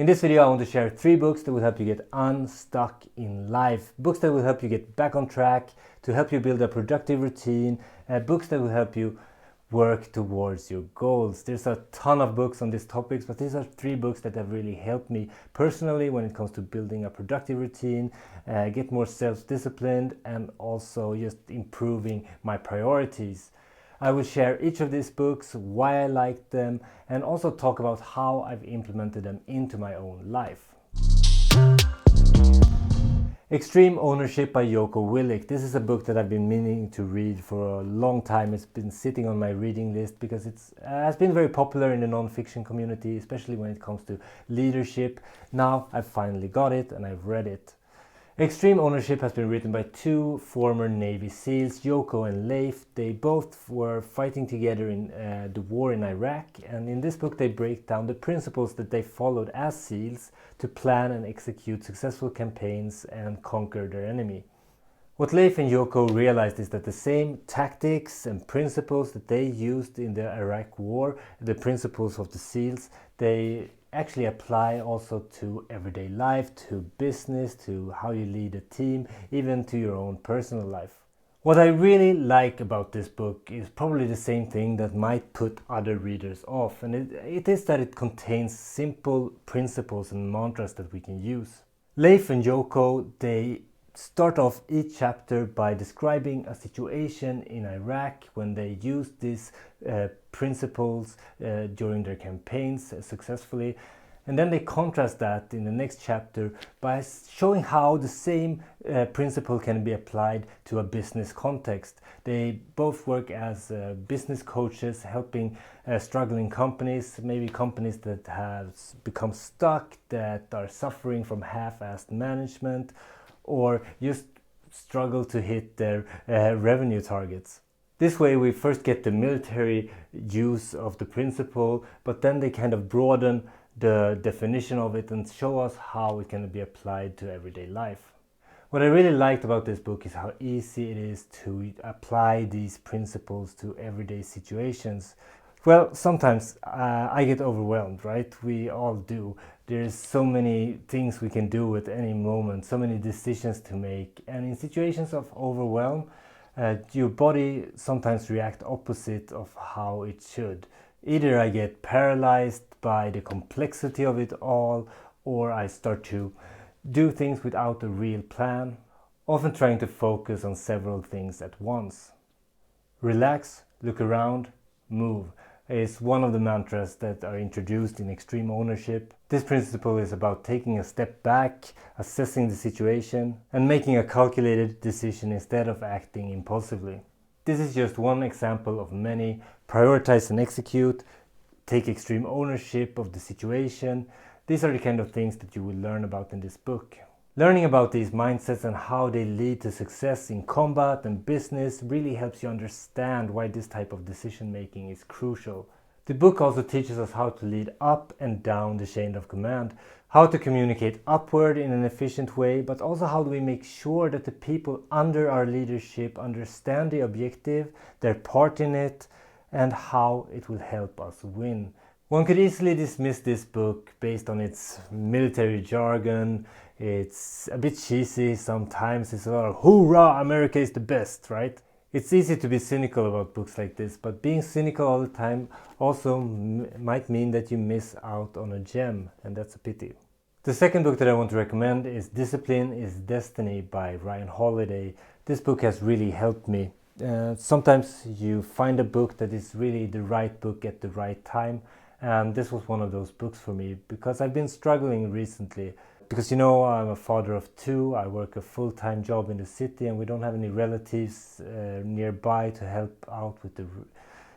In this video I want to share 3 books that will help you get unstuck in life. Books that will help you get back on track, to help you build a productive routine, books that will help you work towards your goals. There's a ton of books on these topics, but these are 3 books that have really helped me personally when it comes to building a productive routine, get more self-disciplined, and also just improving my priorities. I will share each of these books, why I like them, and also talk about how I've implemented them into my own life. Extreme Ownership by Jocko Willink. This is a book that I've been meaning to read for a long time. It's been sitting on my reading list because it has been very popular in the non-fiction community, especially when it comes to leadership. Now I've finally got it and I've read it. Extreme Ownership has been written by 2 former Navy SEALs, Jocko and Leif. They both were fighting together in the war in Iraq, and in this book they break down the principles that they followed as SEALs to plan and execute successful campaigns and conquer their enemy. What Leif and Jocko realized is that the same tactics and principles that they used in the Iraq war, the principles of the SEALs, they actually apply also to everyday life, to business, to how you lead a team, even to your own personal life. What I really like about this book is probably the same thing that might put other readers off, and it is that it contains simple principles and mantras that we can use. Leif and Jocko, they start off each chapter by describing a situation in Iraq when they used these principles during their campaigns successfully, and then they contrast that in the next chapter by showing how the same principle can be applied to a business context. They both work as business coaches, helping struggling companies, maybe companies that have become stuck, that are suffering from half-assed management, or just struggle to hit their revenue targets. This way we first get the military use of the principle, but then they kind of broaden the definition of it and show us how it can be applied to everyday life. What I really liked about this book is how easy it is to apply these principles to everyday situations. Well, sometimes I get overwhelmed, right? We all do. There's so many things we can do at any moment, so many decisions to make, and in situations of overwhelm, your body sometimes reacts opposite of how it should. Either I get paralyzed by the complexity of it all, or I start to do things without a real plan, often trying to focus on several things at once. Relax, look around, move is one of the mantras that are introduced in Extreme Ownership. This principle is about taking a step back, assessing the situation, and making a calculated decision instead of acting impulsively. This is just one example of many. Prioritize and execute, take extreme ownership of the situation. These are the kind of things that you will learn about in this book. Learning about these mindsets and how they lead to success in combat and business really helps you understand why this type of decision making is crucial. The book also teaches us how to lead up and down the chain of command, how to communicate upward in an efficient way, but also how do we make sure that the people under our leadership understand the objective, their part in it, and how it will help us win. One could easily dismiss this book based on its military jargon. It's a bit cheesy sometimes. It's a lot of hoorah, America is the best, right? It's easy to be cynical about books like this, but being cynical all the time also might mean that you miss out on a gem, and that's a pity. The second book that I want to recommend is Discipline is Destiny by Ryan Holiday. This book has really helped me. Sometimes you find a book that is really the right book at the right time, and this was one of those books for me because I've been struggling recently. Because you know, I'm a father of 2, I work a full-time job in the city, and we don't have any relatives nearby to help out with the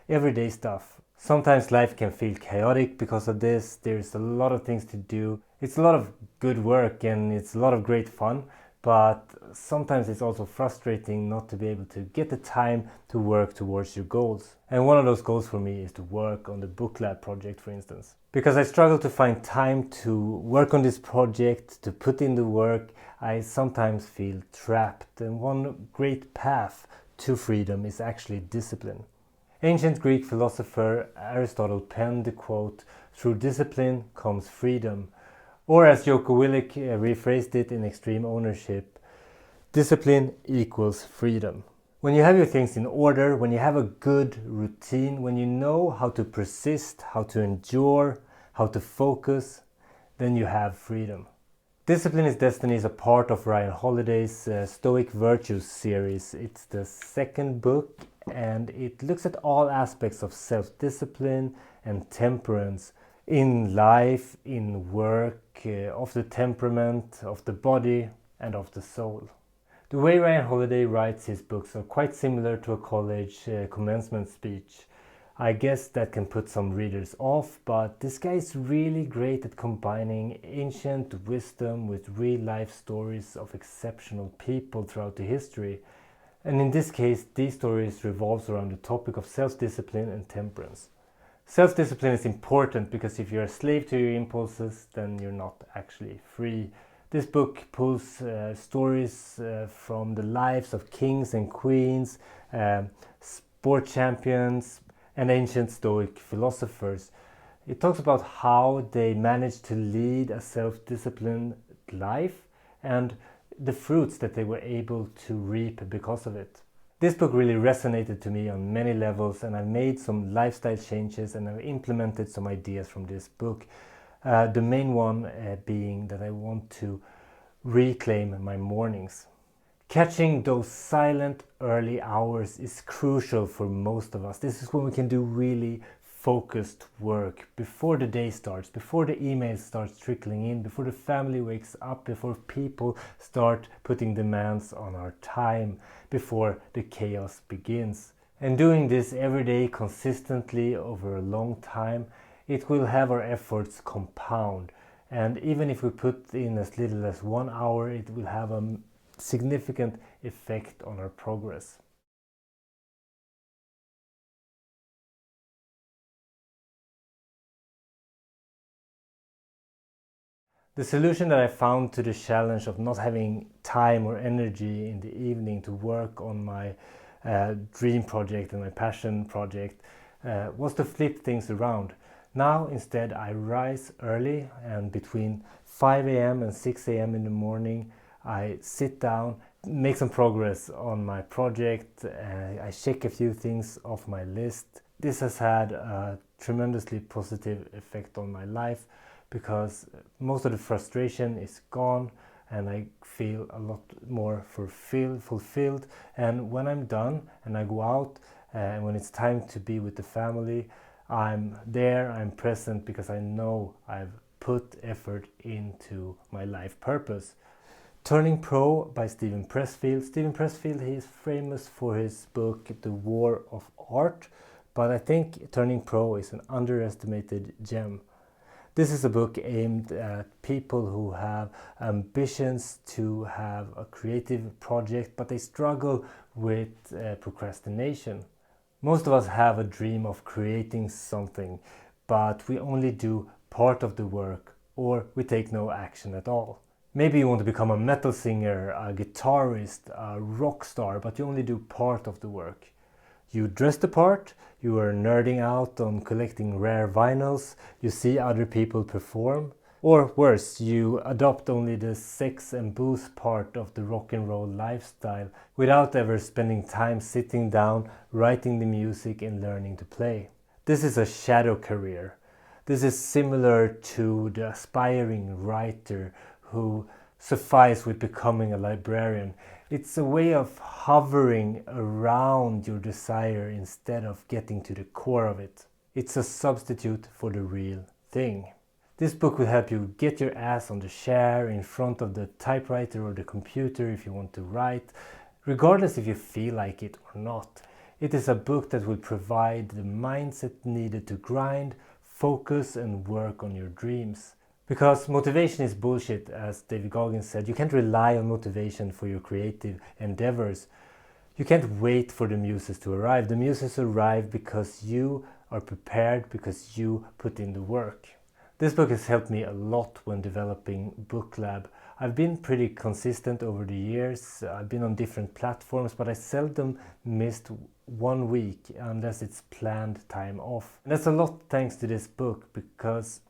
everyday stuff. Sometimes life can feel chaotic because of this. There's a lot of things to do. It's a lot of good work and it's a lot of great fun, but sometimes it's also frustrating not to be able to get the time to work towards your goals. And one of those goals for me is to work on the Booklab project, for instance. Because I struggle to find time to work on this project, to put in the work, I sometimes feel trapped. And one great path to freedom is actually discipline. Ancient Greek philosopher Aristotle penned the quote, "Through discipline comes freedom." Or as Jocko Willink rephrased it in Extreme Ownership, discipline equals freedom. When you have your things in order, when you have a good routine, when you know how to persist, how to endure, how to focus, then you have freedom. Discipline is Destiny is a part of Ryan Holiday's Stoic Virtues series. It's the second book and it looks at all aspects of self-discipline and temperance in life, in work, of the temperament, of the body and of the soul. The way Ryan Holiday writes his books are quite similar to a college commencement speech. I guess that can put some readers off, but this guy is really great at combining ancient wisdom with real-life stories of exceptional people throughout the history. And in this case, these stories revolve around the topic of self-discipline and temperance. Self-discipline is important because if you're a slave to your impulses, then you're not actually free. This book pulls stories from the lives of kings and queens, sport champions, and ancient Stoic philosophers. It talks about how they managed to lead a self-disciplined life and the fruits that they were able to reap because of it. This book really resonated to me on many levels, and I made some lifestyle changes and I've implemented some ideas from this book. The main one being that I want to reclaim my mornings. Catching those silent early hours is crucial for most of us. This is when we can do really focused work before the day starts, before the emails start trickling in, before the family wakes up, before people start putting demands on our time, before the chaos begins. And doing this every day consistently over a long time, it will have our efforts compound. And even if we put in as little as 1 hour, it will have a significant effect on our progress. The solution that I found to the challenge of not having time or energy in the evening to work on my dream project and my passion project was to flip things around. Now instead I rise early, and between 5 a.m. and 6 a.m. in the morning I sit down, make some progress on my project, I check a few things off my list. This has had a tremendously positive effect on my life because most of the frustration is gone and I feel a lot more fulfilled. And when I'm done and I go out and when it's time to be with the family, I'm there, I'm present because I know I've put effort into my life purpose. Turning Pro by Steven Pressfield. Steven Pressfield, he is famous for his book The War of Art, but I think Turning Pro is an underestimated gem. This is a book aimed at people who have ambitions to have a creative project, but they struggle with procrastination. Most of us have a dream of creating something, but we only do part of the work or we take no action at all. Maybe you want to become a metal singer, a guitarist, a rock star, but you only do part of the work. You dress the part, you are nerding out on collecting rare vinyls, you see other people perform, or worse, you adopt only the sex and booze part of the rock and roll lifestyle without ever spending time sitting down, writing the music and learning to play. This is a shadow career. This is similar to the aspiring writer who suffice with becoming a librarian. It's a way of hovering around your desire instead of getting to the core of it. It's a substitute for the real thing. This book will help you get your ass on the chair in front of the typewriter or the computer if you want to write, regardless if you feel like it or not. It is a book that will provide the mindset needed to grind, focus and work on your dreams. Because motivation is bullshit, as David Goggins said. You can't rely on motivation for your creative endeavors. You can't wait for the muses to arrive. The muses arrive because you are prepared, because you put in the work. This book has helped me a lot when developing Booklab. I've been pretty consistent over the years. I've been on different platforms, but I seldom missed 1 week unless it's planned time off. And that's a lot thanks to this book, because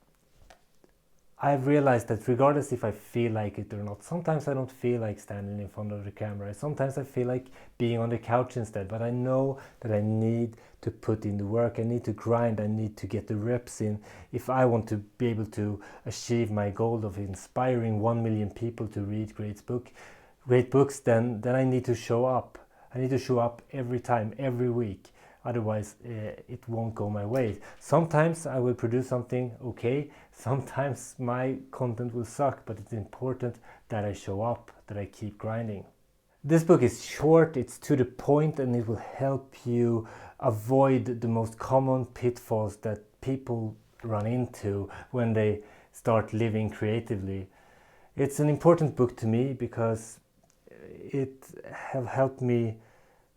I've realized that regardless if I feel like it or not, sometimes I don't feel like standing in front of the camera. Sometimes I feel like being on the couch instead, but I know that I need to put in the work, I need to grind, I need to get the reps in if I want to be able to achieve my goal of inspiring 1 million people to read great books, then I need to show up. I need to show up every time, every week. Otherwise, it won't go my way. Sometimes I will produce something okay. Sometimes my content will suck, but it's important that I show up, that I keep grinding. This book is short, it's to the point, and it will help you avoid the most common pitfalls that people run into when they start living creatively. It's an important book to me because it have helped me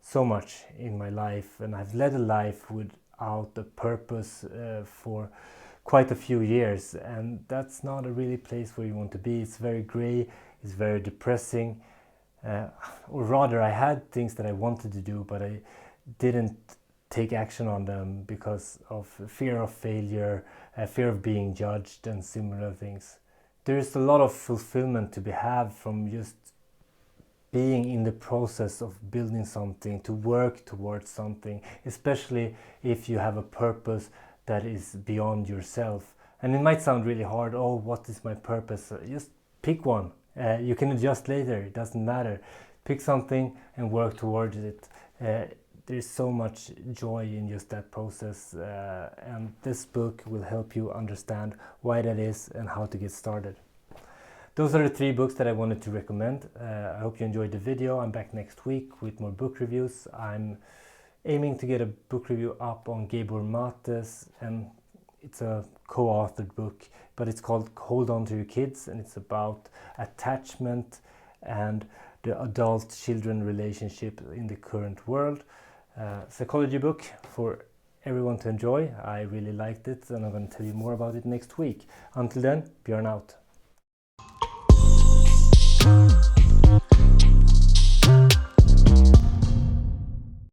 so much in my life, and I've led a life without a purpose for quite a few years, and that's not a really place where you want to be. It's very gray, it's very depressing, or rather I had things that I wanted to do, but I didn't take action on them because of fear of failure, fear of being judged, and similar things. There's a lot of fulfillment to be had from just being in the process of building something, to work towards something, especially if you have a purpose that is beyond yourself. And it might sound really hard, oh, what is my purpose? Just pick one. You can adjust later, it doesn't matter. Pick something and work towards it. There's so much joy in just that process, and this book will help you understand why that is and how to get started. Those are the 3 books that I wanted to recommend. I hope you enjoyed the video. I'm back next week with more book reviews. I'm aiming to get a book review up on Gabor Mate's, and it's a co-authored book, but it's called Hold On To Your Kids, and it's about attachment and the adult-children relationship in the current world. Psychology book for everyone to enjoy. I really liked it, and I'm going to tell you more about it next week. Until then, Björn out.